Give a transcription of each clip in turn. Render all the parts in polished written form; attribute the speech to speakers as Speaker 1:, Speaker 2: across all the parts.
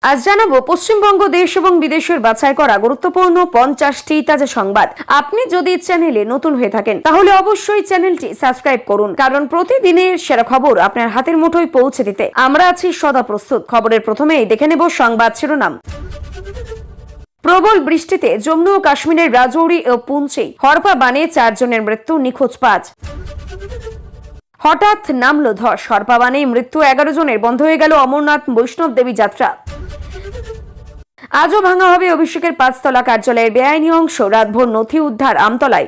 Speaker 1: আজ জানাবো পশ্চিমবঙ্গ দেশ এবং বিদেশের বাছাই করা গুরুত্বপূর্ণ 50টি তাজা সংবাদ। আপনি যদি চ্যানেলে নতুন হয়ে থাকেন তাহলে অবশ্যই চ্যানেলটি সাবস্ক্রাইব করুন, কারণ প্রতিদিনের সেরা খবর আপনার হাতের মুঠোয় পৌঁছে দিতে আমরা আছি সদা প্রস্তুত। খবরের প্রথমেই দেখে নেব সংবাদ শিরোনাম। প্রবল বৃষ্টিতে জম্মু ও কাশ্মীরের রাজৌরি ও পুঞ্চে হরপা বানে 4 জনের মৃত্যু, নিখোঁজ 5। হঠাৎ নামলো ধস, হরপা বানে মৃত্যু 11 জনের, বন্ধ হয়ে গেল অমরনাথ বৈষ্ণব দেবী যাত্রা। আজও ভাঙা হবে অভিষেকের 5তলা কার্যালয়ের বেআইনি অংশ, রাতভর নথি উদ্ধার আমতলায়।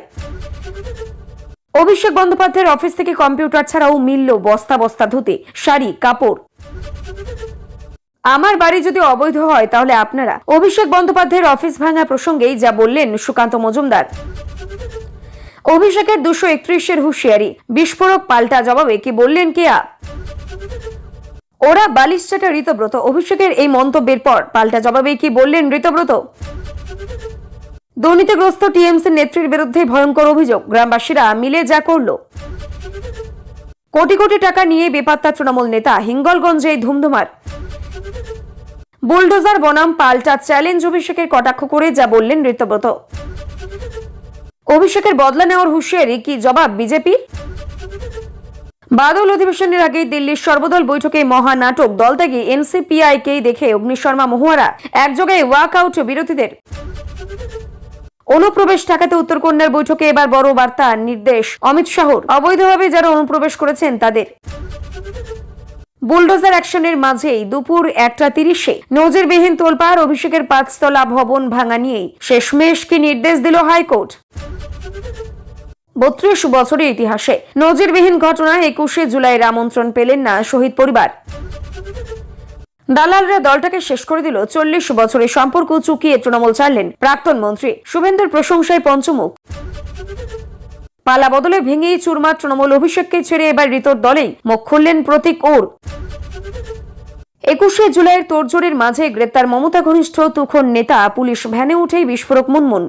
Speaker 1: অভিষেক বন্দ্যোপাধ্যায়ের অফিস থেকে কম্পিউটার ছাড়াও মিলল বস্তা বস্তা ধুতি, শাড়ি, কাপড়। আমার বাড়ি যদি অবৈধ হয় তাহলে আপনারা। অভিষেক বন্দ্যোপাধ্যায়ের অফিস ভাঙা প্রসঙ্গেই যা বললেন সুকান্ত মজুমদার। অভিষেকের 231-এর হুঁশিয়ারি, বিস্ফোরক পাল্টা জবাবে কি বললেন কেয়া? ওরা বালিশচাটা ঋতব্রত। অভিষেকের এই মন্তব্যের পর পাল্টা জবাবে কি বললেন ঋতব্রত? দুর্নীতিগ্রস্ত টিএমসি নেত্রীর বিরুদ্ধে ভয়ঙ্কর অভিযোগ, গ্রামবাসীরা মিলে যা করল। কোটি কোটি টাকা নিয়ে বেপাত্তা তৃণমূল নেতা, হিঙ্গলগঞ্জে ধুমধুমার। বুলডোজার বনাম পাল্টা চ্যালেঞ্জ, অভিষেকের কটাক্ষ করে যা বললেন ঋতব্রত। অভিষেকের বদলা নেওয়ার হুঁশিয়ারি, কি জবাব বিজেপির? বাদল অধিবেশনের আগে দিল্লির সর্বদল বৈঠকে মহানাটক, দলত্যাগী এনসিপিআইকে দেখে অগ্নিশর্মা মহুয়ারা একযোগে ওয়াক আউট বিরোধীদের। অনুপ্রবেশ ঠেকাতে উত্তরকন্যার বৈঠকে এবার বড় বার্তা, নির্দেশ অমিত শাহর, অবৈধভাবে যারা অনুপ্রবেশ করেছেন তাদের। বুলডোজার অ্যাকশনের মাঝেই দুপুর 1:30-এ নজিরবিহীন তোলপাড়, অভিষেকের 5তলা ভবন ভাঙা নিয়েই শেষমেশ কি নির্দেশ দিল হাইকোর্ট। 32 বছরের ইতিহাসে নজিরবিহীন ঘটনায় 21শে জুলাইয়ের আমন্ত্রণ পেলেন না শহীদ পরিবার। দালালরা দলটাকে শেষ করে দিল। 40 বছরের সম্পর্ক চুকিয়ে তৃণমূল ছাড়লেন প্রাক্তন মন্ত্রী। শুভেন্দুর প্রশংসায় পঞ্চমুখ। পালা বদলে ভেঙেই চুরমার তৃণমূল। অভিষেককে ছেড়ে এবার ঋতর দলেই মুখ খুললেন প্রতীক ওর। 21শে জুলাইয়ের তোড়জোড়ের মাঝে গ্রেপ্তার মমতা ঘনিষ্ঠ তুখন নেতা। পুলিশ ভ্যানে উঠেই বিস্ফোরক মুনমুন।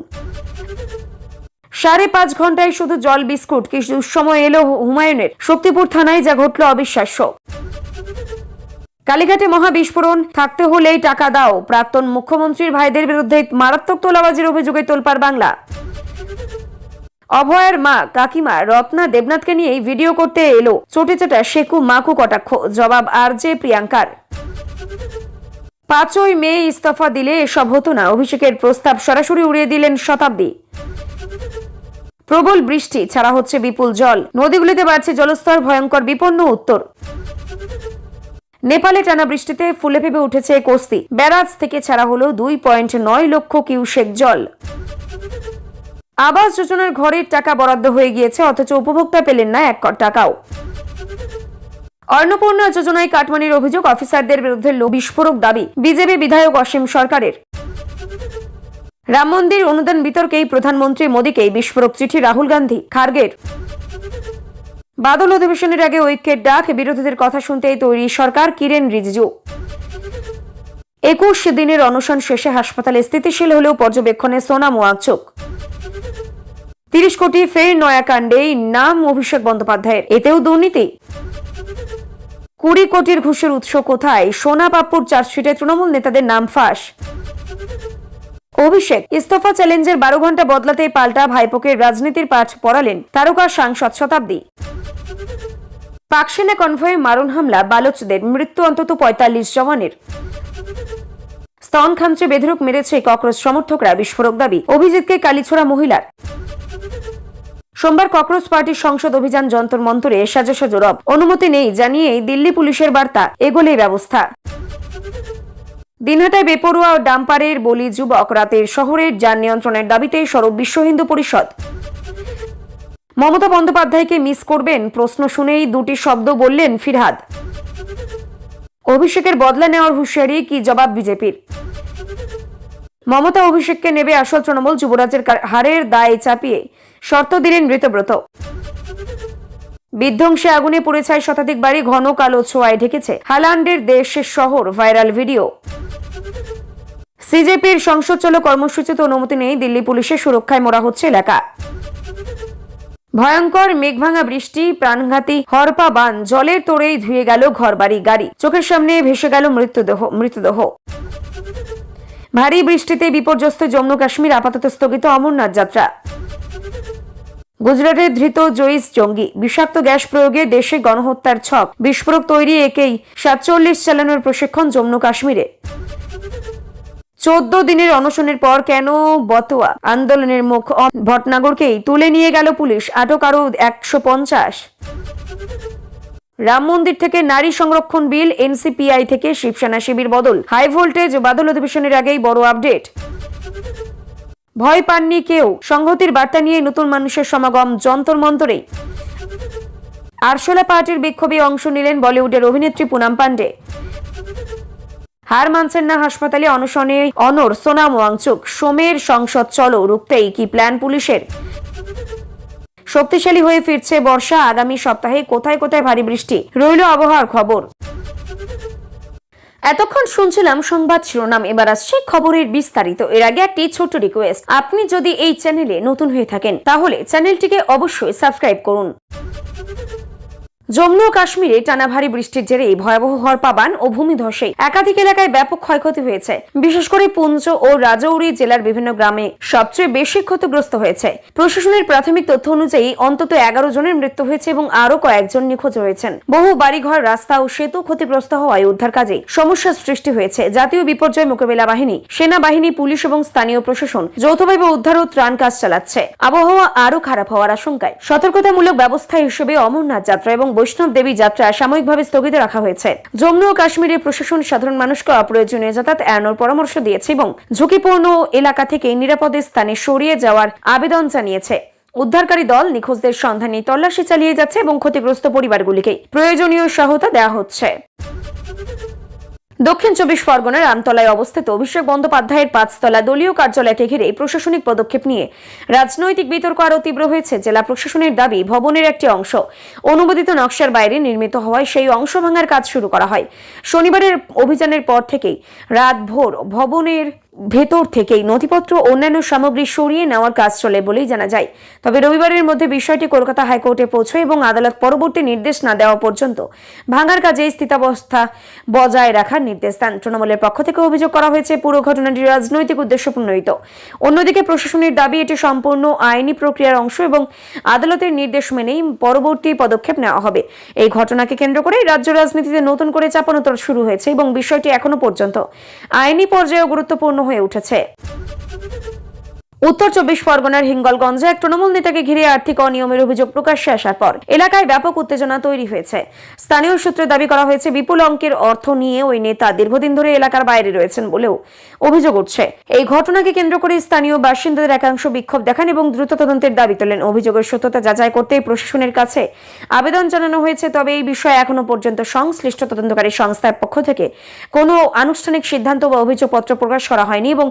Speaker 1: 5.5 ঘন্টায় শুধু জল বিস্কুট, কি দুঃসময় এলো হুমায়ুনের। শক্তিপুর থানায় যা ঘটল অবিশ্বাস্য। কালীঘাটে মহা বিস্ফোরণ, থাকতে হলেই টাকা দাও। প্রাক্তন মুখ্যমন্ত্রীর ভাইদের বিরুদ্ধে মারাত্মক তোলাবাজির অভিযোগে তোলপাড় বাংলা। অভয়ের মা কাকিমা রত্না দেবনাথকে নিয়ে ভিডিও করতে এলো চটিচাটা শেকু মাকু কটাক্ষ, জবাব আরজে প্রিয়াঙ্কার। 5ই মে ইস্তফা দিলে এসব হতো না, অভিষেকের প্রস্তাব সরাসরি উড়িয়ে দিলেন শতাব্দী। প্রবল বৃষ্টি, ছাড়া হচ্ছে বিপুল জল, নদীগুলিতে বাড়ছে জলস্তর, ভয়ঙ্কর বিপন্ন উত্তর। নেপালে টানা বৃষ্টিতে ফুলে ফেপে উঠেছে কোস্তি, ব্যারাজ থেকে ছাড়া হলো 2.9 লক্ষ কিউসেক জল। আবাস যোজনার ঘরের টাকা বরাদ্দ হয়ে গিয়েছে, অথচ উপভোক্তা পেলেন না 1 টাকাও। অন্নপূর্ণা যোজনায় কাটমানির অভিযোগ, অফিসারদের বিরুদ্ধে বিস্ফোরক দাবি বিজেপি বিধায়ক অসীম সরকারের। রাম মন্দির অনুদান বিতর্কেই প্রধানমন্ত্রী মোদীকে বিস্ফোরক চিঠি রাহুল গান্ধী খার্গের। বাদল অধিবেশনের আগে ঐক্যের ডাক, বিরোধীদের কথা শুনতেই তৈরি সরকার, কিরেন রিজিজু। 21 দিনের অনশন শেষে হাসপাতালে স্থিতিশীল হলেও পর্যবেক্ষণে সোনাম ওয়াকচুক। 30 কোটি ফের নয়া কাণ্ডেই নাম অভিষেক বন্দ্যোপাধ্যায়ের, এতেও দুর্নীতি। 20 কোটির ঘুষের উৎস কোথায়? সোনা পাপ্পুর চার্জশিটে তৃণমূল নেতাদের নাম ফাঁস। অভিষেক ইস্তফা চ্যালেঞ্জের 12 ঘন্টা বদলাতে পাল্টা, ভাইপোকে রাজনীতির পাঠ পড়ালেন তারকা সাংসদ শতাব্দী। পাকসেনা কনভয়ে মারণ হামলা, বালোচদের মৃত্যু অন্তত 45 জওয়ানের। স্তন খামচে বেধরক মেরেছে ককরোচ সমর্থকরা, বিস্ফোরক দাবি অভিজিৎকে কালীছোড়া মহিলার। সোমবার ককরোচ পার্টির সংসদ অভিযান যন্তর মন্তরে সাজো সাজো রব, অনুমতি নেই জানিয়ে দিল্লি পুলিশের বার্তা, এগোলেই ব্যবস্থা। দিনহাটায় বেপরোয়া ও ডাম্পারের বলি যুবক, রাতের শহরের যান নিয়ন্ত্রণের দাবিতে সরব বিশ্ব হিন্দু পরিষদ। মমতা বন্দ্যোপাধ্যায়কে মিস করবেন প্রশ্ন শুনেই 2টি শব্দ বললেন ফিরহাদ। অভিষেকের বদলা নেওয়ার হুঁশিয়ারি, কি জবাব বিজেপির? মমতা অভিষেককে নেবে আসল তৃণমূল, যুবরাজের হারের দায় চাপিয়ে শর্ত দিলেন ঋতব্রত। বিধ্বংসে আগুনে পুড়ে ছাই শতাধিক বাড়ি, ঘন কালো ছোঁয়ায় ঢেকেছে হালান্ডের দেশের শহর, ভাইরাল ভিডিও। সিজেপির সংসদ চলো কর্মসূচিতে অনুমতি নেই, দিল্লি পুলিশের সুরক্ষায় মোড়া হচ্ছে এলাকা। ভয়ঙ্কর মেঘভাঙা বৃষ্টি, প্রাণঘাতী হরপা বান, জলের তোড়েই ধুয়ে গেল ঘরবাড়ি, গাড়ি, চোখের সামনে ভেসে গেল মৃতদেহ। ভারী বৃষ্টিতে বিপর্যস্ত জম্মু কাশ্মীর, আপাতত স্থগিত অমরনাথ যাত্রা। গুজরাটে ধৃত জইশ জঙ্গি, বিষাক্ত গ্যাস প্রয়োগে দেশে গণহত্যার ছক, বিস্ফোরক তৈরি একেই 47 চালানোর প্রশিক্ষণ জম্মু কাশ্মীরে। 14 দিনের অনশনের পর কেন বতোয়া আন্দোলনের মুখ ভটনাগরকেই তুলে নিয়ে গেল পুলিশ, আটক আরো 150। রাম মন্দির থেকে নারী সংরক্ষণ বিল, এনসিপিআই থেকে শিবসেনা শিবির বদল, হাই ভোল্টেজ বাদল অধিবেশনের আগেই বড় আপডেট। ভয় পাননি কেউ, সংহতির বার্তা নিয়ে নতুন মানুষের সমাগম যন্তর মন্তরে। আরশোলা পার্টির বিক্ষোভে অংশ নিলেন বলিউডের অভিনেত্রী পুনাম পান্ডে। হার মানছেন না হাসপাতালে অনশনে অনর সোনাম ওয়াংচুক, সোমের সংসদ চলো রুখতেই কি প্ল্যান পুলিশের। শক্তিশালী হয়ে ফিরছে বর্ষা, আগামী সপ্তাহে কোথায় কোথায় ভারী বৃষ্টি, রইল আবহাওয়ার খবর। এতক্ষণ শুনছিলাম সংবাদ শিরোনাম, এবার আসছে খবরের বিস্তারিত। এর আগে একটি ছোট্ট রিকোয়েস্ট, আপনি যদি এই চ্যানেলে নতুন হয়ে থাকেন তাহলে চ্যানেলটিকে অবশ্যই সাবস্ক্রাইব করুন। জম্মু ও কাশ্মীরে টানা ভারী বৃষ্টির জেরে ভয়াবহ হরপাবান ও ভূমিধসে একাধিক এলাকায় ব্যাপক ক্ষয়ক্ষতি হয়েছে। বিশেষ করে পুঞ্চ ও রাজৌরি জেলার বিভিন্ন গ্রামে সবচেয়ে বেশি ক্ষতিগ্রস্ত হয়েছে। প্রশাসনের প্রাথমিক তথ্য অনুযায়ী অন্তত 11 জনের মৃত্যু হয়েছে এবং আরো কয়েকজন নিখোঁজ হয়েছেন। বহু বাড়িঘর, রাস্তা ও সেতু ক্ষতিগ্রস্ত হওয়ায় উদ্ধার কাজে সমস্যার সৃষ্টি হয়েছে। জাতীয় বিপর্যয় মোকাবিলা বাহিনী, সেনাবাহিনী, পুলিশ এবং স্থানীয় প্রশাসন যৌথভাবে উদ্ধার ও ত্রাণ কাজ চালাচ্ছে। আবহাওয়া আরো খারাপ হওয়ার আশঙ্কায় সতর্কতামূলক ব্যবস্থা হিসেবে অমরনাথ যাত্রা এবং বৈষ্ণব দেবী যাত্রা সাময়িকভাবে স্থগিত রাখা হয়েছে। জম্মু ও কাশ্মীরের প্রশাসন সাধারণ মানুষকে অপ্রয়োজনীয় যাতায়াত এড়ানোর পরামর্শ দিয়েছে এবং ঝুঁকিপূর্ণ এলাকা থেকে নিরাপদ স্থানে সরিয়ে যাওয়ার আবেদন জানিয়েছে। উদ্ধারকারী দল নিখোঁজদের সন্ধানে তল্লাশি চালিয়ে যাচ্ছে এবং ক্ষতিগ্রস্ত পরিবারগুলিকে প্রয়োজনীয় সহায়তা দেওয়া হচ্ছে। দক্ষিণ 24 পরগনার আমতলায় অবস্থিত অভিষেক বন্দ্যোপাধ্যায়ের 5তলা দলীয় কার্যালয়কে ঘিরে প্রশাসনিক পদক্ষেপ নিয়ে রাজনৈতিক বিতর্ক আরও তীব্র হয়েছে। জেলা প্রশাসনের দাবি, ভবনের একটি অংশ অনুমোদিত নকশার বাইরে নির্মিত হওয়ায় সেই অংশ ভাঙার কাজ শুরু করা হয়। শনিবারের অভিযানের পর থেকেই রাত ভোর ভবনের ভেতর থেকেই নথিপত্র ও অন্যান্য সামগ্রী সরিয়ে নেওয়ার কাজ চলে বলেই জানা যায়। তবে রবিবারের মধ্যে বিষয়টি কলকাতা হাইকোর্টে পৌঁছয় এবং আদালত পরবর্তী নির্দেশ না দেওয়া পর্যন্ত ভাঙার কাজে স্থিতাবস্থা বজায় রাখার নির্দেশ দেন। তৃণমূলের পক্ষ থেকে অভিযোগ করা হয়েছে পুরো ঘটনাটি রাজনৈতিক উদ্দেশ্য প্রণোদিত। অন্যদিকে প্রশাসনের দাবি, এটি সম্পূর্ণ আইনি প্রক্রিয়ার অংশ এবং আদালতের নির্দেশ মেনেই পরবর্তী পদক্ষেপ নেওয়া হবে। এই ঘটনাকে কেন্দ্র করে রাজ্য রাজনীতিতে নতুন করে চাপানোতর শুরু হয়েছে এবং বিষয়টি এখনো পর্যন্ত আইনি পর্যায়ে গুরুত্বপূর্ণ হয়ে উঠেছে। উত্তর 24 পরগনার হিঙ্গলগঞ্জে এক তৃণমূল নেতাকে ঘিরে আর্থিক অনিয়মের অভিযোগ প্রকাশ্যে আসার পর এলাকায় ব্যাপক উত্তেজনা তৈরি হয়েছে। স্থানীয় সূত্রে দাবি করা হয়েছে, বিপুল অঙ্কের অর্থ নিয়ে ওই নেতা দীর্ঘদিন ধরে এলাকার বাইরে রয়েছেন বলেও অভিযোগ উঠছে। এই ঘটনাকে কেন্দ্র করে স্থানীয় বাসিন্দাদের একাংশ বিক্ষোভ দেখান এবং দ্রুত তদন্তের দাবি তোলেন। অভিযোগের সত্যতা যাচাই করতে প্রশাসনের কাছে আবেদন জানানো হয়েছে। তবে এই বিষয়ে এখনো পর্যন্ত সংশ্লিষ্ট তদন্তকারী সংস্থার পক্ষ থেকে কোনো আনুষ্ঠানিক সিদ্ধান্ত বা অভিযোগপত্র প্রকাশ করা হয়নি এবং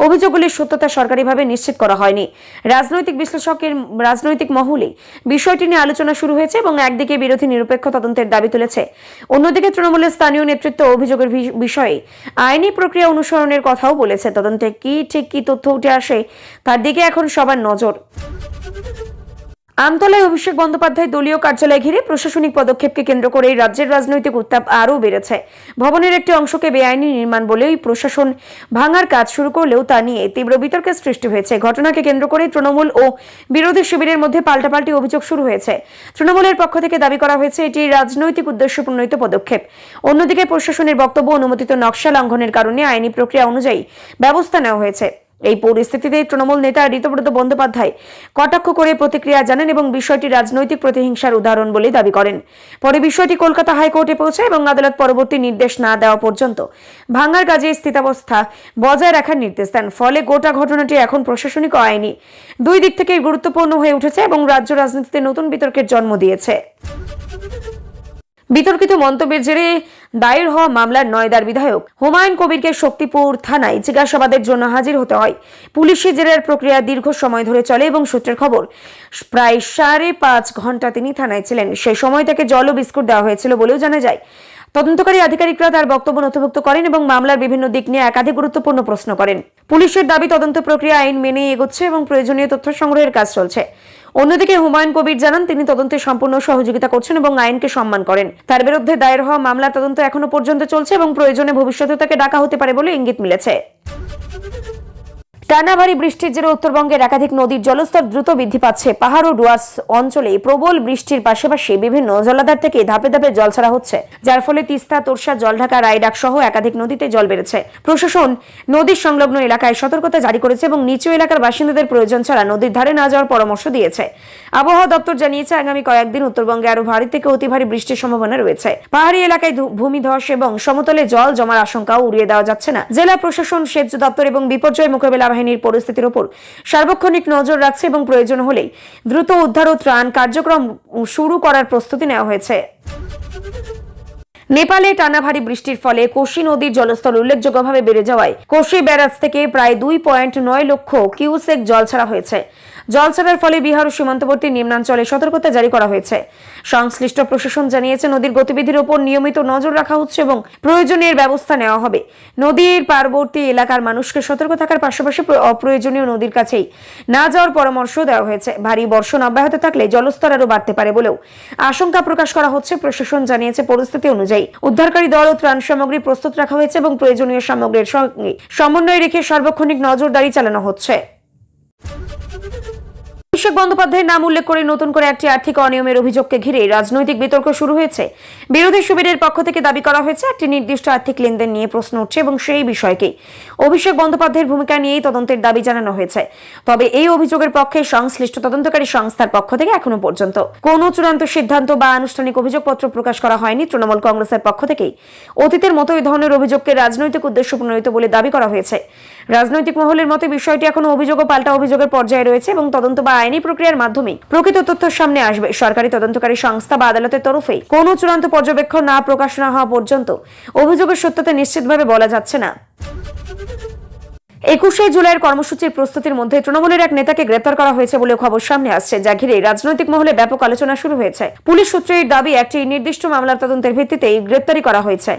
Speaker 1: অভিযোগগুলির সত্যতা সরকারিভাবে নিশ্চিত করা হয়নি। রাজনৈতিক বিশ্লেষকের রাজনৈতিক মহলে বিষয়টি নিয়ে আলোচনা শুরু হয়েছে এবং একদিকে বিরোধী নিরপেক্ষ তদন্তের দাবি তুলেছে, অন্যদিকে তৃণমূলের স্থানীয় নেতৃত্ব অভিযোগের বিষয়ে আইনি প্রক্রিয়া অনুসরণের কথাও বলেছে। তদন্তে কি তথ্য উঠে আসে তার দিকে এখন সবার নজর। আমতলায় অভিষেক বন্দ্যোপাধ্যায় দলীয় কার্যালয় ঘিরে প্রশাসনিক পদক্ষেপকে কেন্দ্র করে রাজ্যের রাজনৈতিক উত্তাপ আরও বেড়েছে। ভবনের একটি অংশকে বেআইনি নির্মাণ বলেই প্রশাসন ভাঙার কাজ শুরু করলেও তা নিয়ে তীব্র বিতর্কের সৃষ্টি হয়েছে। ঘটনাকে কেন্দ্র করে তৃণমূল ও বিরোধী শিবিরের মধ্যে পাল্টাপাল্টি অভিযোগ শুরু হয়েছে। তৃণমূলের পক্ষ থেকে দাবি করা হয়েছে এটি রাজনৈতিক উদ্দেশ্য প্রণোদিত পদক্ষেপ। অন্যদিকে প্রশাসনের বক্তব্য, অনুমোদিত নকশা লঙ্ঘনের কারণে আইনি প্রক্রিয়া অনুযায়ী ব্যবস্থা নেওয়া হয়েছে। এই পরিস্থিতিতে তৃণমূল নেতা ঋতব্রত বন্দ্যোপাধ্যায় কটাক্ষ করে প্রতিক্রিয়া জানান এবং বিষয়টি রাজনৈতিক প্রতিহিংসার উদাহরণ বলে দাবি করেন। পরে বিষয়টি কলকাতা হাইকোর্টে পৌঁছায় এবং আদালত পরবর্তী নির্দেশ না দেওয়া পর্যন্ত ভাঙার কাজে স্থিতাবস্থা বজায় রাখার নির্দেশ দেন। ফলে গোটা ঘটনাটি এখন প্রশাসনিক ও আইনি দুই দিক থেকে গুরুত্বপূর্ণ হয়ে উঠেছে এবং রাজ্য রাজনীতিতে নতুন বিতর্কের জন্ম দিয়েছে। বিতর্কিত মন্তব্যের জেরে দায়ের হওয়া মামলার নয়দার বিধায়ক হুমায়ুন কবিরকে শক্তিপুর থানায় জিজ্ঞাসাবাদের জন্য হাজির হতে হয়। পুলিশি জেরার প্রক্রিয়া দীর্ঘ সময় ধরে চলে এবং সূত্রের খবর, প্রায় 5.5 ঘন্টা তিনি থানায় ছিলেন। সেই সময় তাকে জল ও বিস্কুট দেওয়া হয়েছিল বলেও জানা যায়। তদন্তকারী আধিকারিকরা তার বক্তব্য নথিভুক্ত করেন এবং মামলার বিভিন্ন দিক নিয়ে একাধিক গুরুত্বপূর্ণ প্রশ্ন করেন। পুলিশের দাবি, তদন্ত প্রক্রিয়া আইন মেনে এগোচ্ছে এবং প্রয়োজনীয় তথ্য সংগ্রহের কাজ চলছে। অন্যদিকে হুমায়ুন কবির জানান তিনি তদন্তে সম্পূর্ণ সহযোগিতা করছেন এবং আইনকে সম্মান করেন। তার বিরুদ্ধে দায়ের হওয়া মামলার তদন্ত এখনো পর্যন্ত চলছে এবং প্রয়োজনে ভবিষ্যতে তাকে ডাকা হতে পারে বলে ইঙ্গিত মিলেছে। টানা ভারী বৃষ্টির জেরে উত্তরবঙ্গের একাধিক নদীর জলস্তর দ্রুত বৃদ্ধি পাচ্ছে। পাহাড় ও ডুয়ার্স অঞ্চলে প্রবল বৃষ্টির পাশাপাশি বিভিন্ন জলাধার থেকে ধাপে ধাপে জল ছাড়া হচ্ছে, যার ফলে তিস্তা, তোরসা, জলঢাকা, রায়ডাক সহ একাধিক নদীতে জল বেড়েছে। প্রশাসন নদীর সংলগ্ন এলাকায় সতর্কতা জারি করেছে এবং নিচু এলাকার বাসিন্দাদের প্রয়োজন ছাড়া নদীর ধারে না যাওয়ার পরামর্শ দিয়েছে। আবহাওয়া দপ্তর জানিয়েছে আগামী কয়েকদিন উত্তরবঙ্গে আরো ভারী থেকে অতি ভারী বৃষ্টির সম্ভাবনা রয়েছে। পাহাড়ি এলাকায় ভূমিধস এবং সমতলে জল জমার আশঙ্কাও উড়িয়ে দেওয়া যাচ্ছে না। জেলা প্রশাসন, সেচ দপ্তর এবং বিপর্যয় মোকাবিলা বাহিনীর পরিস্থিতির উপর সার্বক্ষণিক নজর রাখছে এবং প্রয়োজন হলে দ্রুত উদ্ধার ও ত্রাণ কার্যক্রম শুরু করার প্রস্তুতি নেওয়া হয়েছে। নেপালে টানা ভারী বৃষ্টির ফলে কোশি নদীর জলস্তর উল্লেখযোগ্যভাবে বেড়ে যাওয়ায় কোশি ব্যারাজ থেকে প্রায় 2.9 লক্ষ কিউসেক জল ছাড়া হয়েছে। জল ছাড়ার ফলে বিহার ও সীমান্তবর্তী নিম্নাঞ্চলে সতর্কতা জারি করা হয়েছে। সংশ্লিষ্ট প্রশাসন জানিয়েছে নদীর গতিবিধির উপর নিয়মিত নজর রাখা হচ্ছে এবং প্রয়োজনীয় ব্যবস্থা নেওয়া হবে। নদীর পার্বতী এলাকার মানুষকে সতর্ক থাকার পাশাপাশি অপ্রয়োজনীয় নদীর কাছেই না যাওয়ার পরামর্শ দেওয়া হয়েছে। ভারী বর্ষণ অব্যাহত থাকলে জলস্তর আরও বাড়তে পারে বলেও আশঙ্কা প্রকাশ করা হচ্ছে। প্রশাসন জানিয়েছে পরিস্থিতি অনুযায়ী উদ্ধারকারী দল ও ত্রাণ সামগ্রী প্রস্তুত রাখা হয়েছে এবং প্রয়োজনীয় সামগ্রীর সঙ্গে সমন্বয় রেখে সার্বক্ষণিক নজরদারি চালানো হচ্ছে। অভিষেক বন্দ্যোপাধ্যায়ের নাম উল্লেখ করে নতুন করে একটি আর্থিক অনিয়মের অভিযোগকে ঘিরে রাজনৈতিক বিতর্ক শুরু হয়েছে। বিরোধী শিবিরের পক্ষ থেকে দাবি করা হয়েছে একটি নির্দিষ্ট আর্থিক লেনদেন নিয়ে প্রশ্ন উঠছে এবং সেই বিষয়কে অভিষেক বন্দ্যোপাধ্যায়ের ভূমিকা নিয়েই তদন্তের দাবি জানানো হয়েছে। তবে এই অভিযোগের পক্ষে সংশ্লিষ্ট তদন্তকারী সংস্থার পক্ষ থেকে এখনো পর্যন্ত কোনো চূড়ান্ত সিদ্ধান্ত বা আনুষ্ঠানিক অভিযোগপত্র প্রকাশ করা হয়নি। তৃণমূল কংগ্রেসের পক্ষ থেকেই অতীতের মতো এই ধরনের অভিযোগকে রাজনৈতিক উদ্দেশ্য প্রণোদিত বলে দাবি করা হয়েছে। রাজনৈতিক মহলের মতে বিষয়টি এখনো অভিযোগ ও পাল্টা অভিযোগের পর্যায়ে রয়েছে এবং তদন্ত বা আইনি প্রক্রিয়ার মাধ্যমে প্রকৃত তথ্য সামনে আসবে। সরকারি তদন্তকারী সংস্থা বা আদালতের তরফে কোনো চূড়ান্ত পর্যবেক্ষণ না প্রকাশ না হওয়া পর্যন্ত অভিযোগের সত্যতা নিশ্চিতভাবে বলা যাচ্ছে না। 21শে জুলাইয়ের কর্মসূচির প্রস্তুতির মধ্যে তৃণমূলের এক নেতাকে গ্রেপ্তার করা হয়েছে বলে খবর সামনে আসছে, যা ঘিরে রাজনৈতিক মহলে ব্যাপক আলোচনা শুরু হয়েছে। পুলিশ সূত্রের দাবি একটি নির্দিষ্ট মামলার তদন্তের ভিত্তিতে গ্রেপ্তারি করা হয়েছে।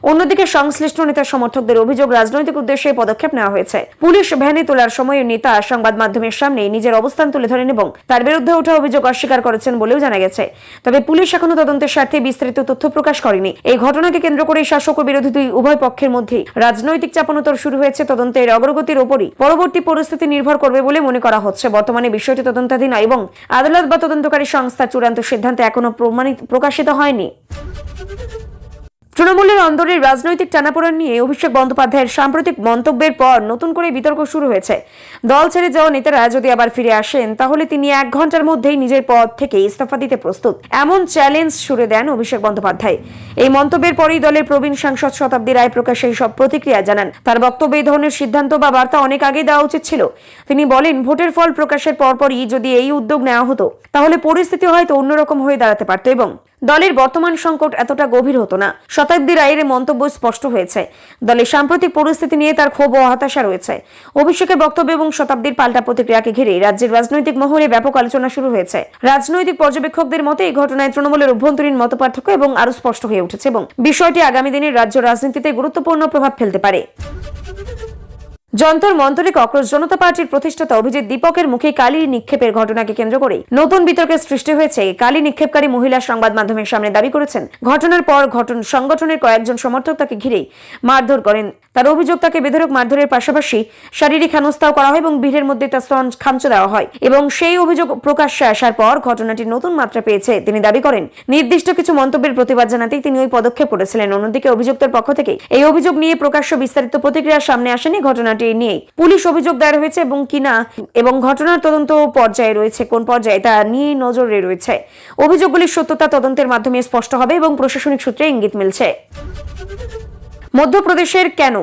Speaker 1: অন্যদিকে সংশ্লিষ্ট নেতা সমর্থকদের অভিযোগ রাজনৈতিক উদ্দেশ্যে পদক্ষেপ নেওয়া হয়েছে। পুলিশ ভ্যানে তোলার সময় নেতা সংবাদ মাধ্যমের সামনে নিজের অবস্থান তুলে ধরেন এবং তার বিরুদ্ধে ওঠা অভিযোগ অস্বীকার করেছেন বলেও জানা গেছে। তবে পুলিশ এখনো তদন্তের স্বার্থে বিস্তারিত তথ্য প্রকাশ করেনি। এই ঘটনাকে কেন্দ্র করে শাসক ও বিরোধী উভয় পক্ষের মধ্যে রাজনৈতিক চাপানোতর শুরু হয়েছে। তদন্তের অগ্রগতির উপরই পরবর্তী পরিস্থিতি নির্ভর করবে বলে মনে করা হচ্ছে। বর্তমানে বিষয়টি তদন্তাধীন এবং আদালত বা তদন্তকারী সংস্থার চূড়ান্ত সিদ্ধান্ত এখনো প্রকাশিত হয়নি। তৃণমূলের অন্দরের রাজনৈতিক টানাপোড়েন নিয়ে অভিষেক বন্দ্যোপাধ্যায়ের সাম্প্রতিক মন্তব্যের পর নতুন করে বিতর্ক শুরু হয়েছে। দল ছেড়ে যাওয়া নেতারা যদি আবার ফিরে আসেন তাহলে তিনি 1 ঘন্টার মধ্যেই নিজের পদ থেকে ইস্তফা দিতে প্রস্তুত, এমন চ্যালেঞ্জ ছুড়ে দেন অভিষেক বন্দ্যোপাধ্যায়। এই মন্তব্যের পরেই দলের প্রবীণ সাংসদ শতাব্দী রায় প্রকাশ এই সব প্রতিক্রিয়া জানান। তার বক্তব্যে এই ধরনের সিদ্ধান্ত বা বার্তা অনেক আগে দেওয়া উচিত ছিল। তিনি বলেন, ভোটের ফল প্রকাশের পরপরই যদি এই উদ্যোগ নেওয়া হতো তাহলে পরিস্থিতি হয়তো অন্যরকম হয়ে দাঁড়াতে পারত এবং দলের বর্তমান সংকট এতটা গভীর হতো না। শতাব্দী রায়ের মন্তব্য স্পষ্ট হয়েছে। দলের সাম্প্রতিক পরিস্থিতি নিয়ে তার ক্ষোভ ও হতাশা রয়েছে। অভিষেকের বক্তব্য এবং শতাব্দীর পাল্টা প্রতিক্রিয়াকে ঘিরে রাজ্যের রাজনৈতিক মহলে ব্যাপক আলোচনা শুরু হয়েছে। রাজনৈতিক পর্যবেক্ষকদের মতে এই ঘটনায় তৃণমূলের অভ্যন্তরীণ মতপার্থক্য এবং আরো স্পষ্ট হয়ে উঠেছে এবং বিষয়টি আগামী দিনের রাজ্য রাজনীতিতে গুরুত্বপূর্ণ প্রভাব ফেলতে পারে। যন্তর মন্তরে ককরোচ জনতা পার্টির প্রতিষ্ঠাতা অভিজিৎ দীপকের মুখে কালি নিক্ষেপের ঘটনাকে কেন্দ্র করে নতুন বিতর্কের সৃষ্টি হয়েছে। কালি নিক্ষেপকারী মহিলা সংবাদ মাধ্যমের সামনে দাবি করেছেন ঘটনার পর সংগঠনের কয়েকজন সমর্থক তাকে ঘিরে মারধর করেন। তার অভিযোগ তাকে বেধড়ক মারধরের পাশাপাশি শারীরিক হেনস্থাও করা হয় এবং ভিড়ের মধ্যে তার স্তন খামচে দেওয়া হয় এবং সেই অভিযোগ প্রকাশ্যে আসার পর ঘটনাটি নতুন মাত্রা পেয়েছে। তিনি দাবি করেন নির্দিষ্ট কিছু মন্তব্যের প্রতিবাদ জানাতেই তিনি ওই পদক্ষেপ করেছিলেন। অন্যদিকে অভিযুক্তের পক্ষ থেকে এই অভিযোগ নিয়ে প্রকাশ্য বিস্তারিত প্রতিক্রিয়া সামনে আসেনি। ঘটনাটি নিয়ে পুলিশ অভিযোগ দায়ের হয়েছে এবং কিনা এবং ঘটনার তদন্ত পর্যায়ে রয়েছে কোন পর্যায়ে তা নিয়ে নজরে রয়েছে। অভিযোগগুলির সত্যতা তদন্তের মাধ্যমে স্পষ্ট হবে এবং প্রশাসনিক সূত্রে ইঙ্গিত মিলছে। মধ্যপ্রদেশের কেন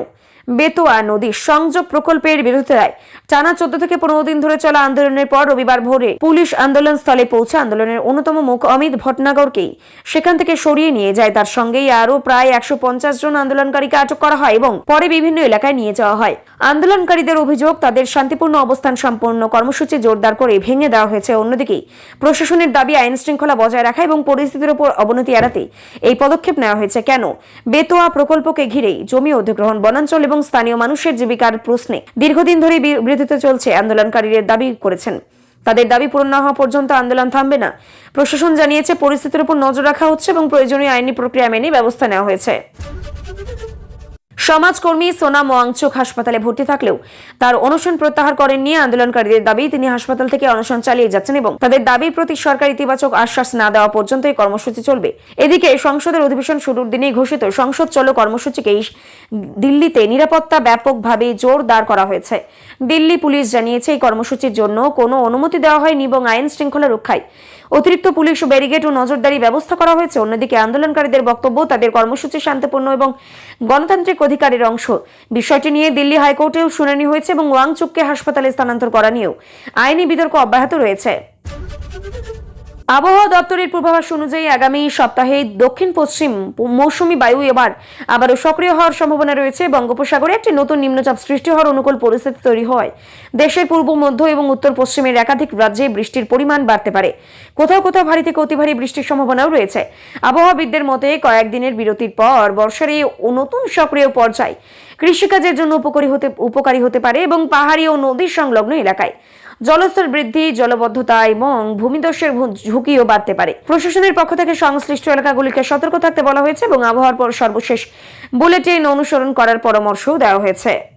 Speaker 1: বেতোয়া নদী সংযোগ প্রকল্পের বিরোধিতায় টানা 14 থেকে 15 দিন ধরে চলা আন্দোলনের পর রবিবার ভোরে পুলিশ আন্দোলন স্থলে পৌঁছে আন্দোলনের অন্যতম মুখ অমিত ভটনাগরকেই সেখান থেকে সরিয়ে নিয়ে যায়। তার সঙ্গেই আরো প্রায় 150 জন আন্দোলনকারীকে আটক করা হয় এবং পরে বিভিন্ন এলাকায় নিয়ে যাওয়া হয়। আন্দোলনকারীদের অভিযোগ তাদের শান্তিপূর্ণ অবস্থান সম্পন্ন কর্মসূচি জোরদার করে ভেঙে দেওয়া হয়েছে। অন্যদিকে প্রশাসনের দাবি আইন শৃঙ্খলা বজায় রাখা এবং পরিস্থিতির উপর অবনতি এড়াতে এই পদক্ষেপ নেওয়া হয়েছে। কেন বেতোয়া প্রকল্পকে ঘিরে জমি অধিগ্রহণ, বনাঞ্চল এবং স্থানীয় মানুষের জীবিকার প্রশ্নে দীর্ঘদিন ধরে বিরোধিতা চলছে, আন্দোলনকারীরা দাবি করেছেন। তাদের দাবি পূরণ না হওয়া পর্যন্ত আন্দোলন থামবে না। প্রশাসন জানিয়েছে পরিস্থিতির উপর নজর রাখা হচ্ছে এবং প্রয়োজনীয় আইনি প্রক্রিয়া মেনে ব্যবস্থা নেওয়া হয়েছে। সমাজকর্মী সোনাম ওয়াংচুক হাসপাতালে ভর্তি থাকলেও তার অনশন প্রত্যাহার করেননি। আন্দোলনকারীদের দাবি তিনি হাসপাতাল থেকে অনশন চালিয়ে যাচ্ছেন এবং তাদের দাবির প্রতি সরকার ইতিবাচক আশ্বাস না দেওয়া পর্যন্ত এই কর্মসূচি চলবে। এদিকে সংসদের অধিবেশন শুরুর দিনেই ঘোষিত সংসদ চলো কর্মসূচিকে দিল্লিতে নিরাপত্তা ব্যাপকভাবে জোরদার করা হয়েছে। দিল্লি পুলিশ জানিয়েছে এই কর্মসূচির জন্য কোনো অনুমতি দেওয়া হয়নি এবং আইন শৃঙ্খলা রক্ষায় অতিরিক্ত পুলিশ ব্যারিকেড ও নজরদারি ব্যবস্থা করা হয়েছে। অন্যদিকে আন্দোলনকারীদের বক্তব্য তাদের কর্মসূচি শান্তিপূর্ণ এবং গণতান্ত্রিক অধিকারের অংশ। বিষয়টি নিয়ে দিল্লি হাইকোর্টেও শুনানি হয়েছে এবং ওয়াংচুককে হাসপাতালে স্থানান্তর করা নিয়েও আইনি বিতর্ক অব্যাহত রয়েছে। আবহাওয়া দপ্তরের পূর্বাভাস অনুযায়ী আগামী সপ্তাহে দক্ষিণ পশ্চিম মৌসুমী বায়ু আবারও সক্রিয় হওয়ার সম্ভাবনা রয়েছে। বঙ্গোপসাগরে একটি নতুন নিম্নচাপ সৃষ্টি হওয়ার অনুকূল পরিস্থিতি তৈরি হয়। দেশের পূর্ব, মধ্য এবং উত্তর পশ্চিমের একাধিক রাজ্যে বৃষ্টির পরিমাণ বাড়তে পারে। কোথাও কোথাও ভারী থেকে অতি ভারী বৃষ্টির সম্ভাবনাও রয়েছে। আবহাওয়াবিদদের মতে কয়েকদিনের বিরতির পর বর্ষার এই নতুন সক্রিয় পর্যায় কৃষিকাজের জন্য উপকারী হতে পারে এবং পাহাড়ি ও নদী সংলগ্ন এলাকায় জলস্তর বৃদ্ধি, জলবদ্ধতা এবং ভূমিধসের ঝুঁকিও বাড়তে পারে। প্রশাসনের পক্ষ থেকে সংশ্লিষ্ট এলাকাগুলিকে সতর্ক থাকতে বলা হয়েছে এবং আবহাওয়ার পর সর্বশেষ বুলেটিন অনুসরণ করার পরামর্শও দেওয়া হয়েছে।